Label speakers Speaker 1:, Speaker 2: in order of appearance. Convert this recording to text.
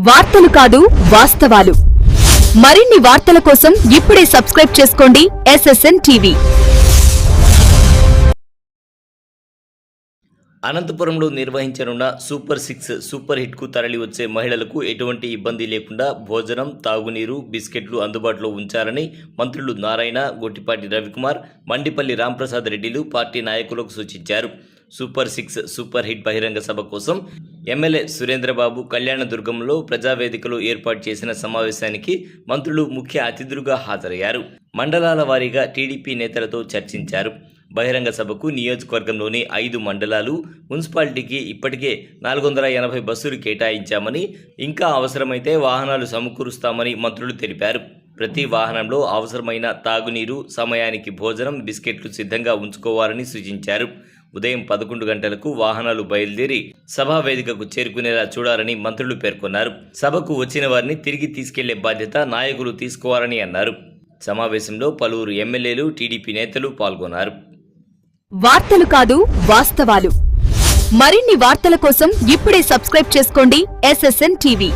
Speaker 1: వార్తలు కాదు వాస్తవాలు. మరిన్ని వార్తల కోసం ఇప్పుడే సబ్స్క్రైబ్ చేసుకోండి SSN టీవీ.
Speaker 2: అనంతపురంలో నిర్వహించనున్న సూపర్ 6 సూపర్ హిట్కు తరలి వచ్చే మహిళలకు ఎటువంటి ఇబ్బంది లేకుండా భోజనం, తాగునీరు, బిస్కెట్లు అందుబాటులో ఉంచాలని మంత్రులు నారాయణ, గొట్టిపాటి రవికుమార్, మండిపల్లి రాంప్రసాద్ రెడ్డిలు పార్టీ నాయకులకు సూచించారు. సూపర్ 6 సూపర్ హిట్ బహిరంగ సభ కోసం ఎమ్మెల్యే సురేంద్రబాబు కళ్యాణదుర్గంలో ప్రజావేదికలో ఏర్పాటు చేసిన సమావేశానికి మంత్రులు ముఖ్య అతిథులుగా హాజరయ్యారు. మండలాల వారీగా టీడీపీ నేతలతో చర్చించారు. బహిరంగ సభకు నియోజకవర్గంలోని 5 మండలాలు, మున్సిపాలిటీకి ఇప్పటికే 480 బస్సులు కేటాయించామని, ఇంకా అవసరమైతే వాహనాలు సమకూరుస్తామని మంత్రులు తెలిపారు. ప్రతి వాహనంలో అవసరమైన తాగునీరు, సమయానికి భోజనం, బిస్కెట్లు సిద్ధంగా ఉంచుకోవాలని సూచించారు. ఉదయం 11 గంటలకు వాహనాలు బయలుదేరి సభా వేదికకు చేరుకునేలా చూడాలని మంత్రులు పేర్కొన్నారు. సభకు వచ్చిన వారిని తిరిగి తీసుకెళ్లే బాధ్యత నాయకులు తీసుకోవాలని అన్నారు. సమావేశంలో పలువురు ఎమ్మెల్యేలు, టీడీపీ నేతలు పాల్గొన్నారు.
Speaker 1: వార్తలు కాదు వాస్తవాలు. మరిన్ని వార్తల కోసం ఇప్పుడే సబ్స్క్రైబ్ చేసుకోండి SSN టీవీ.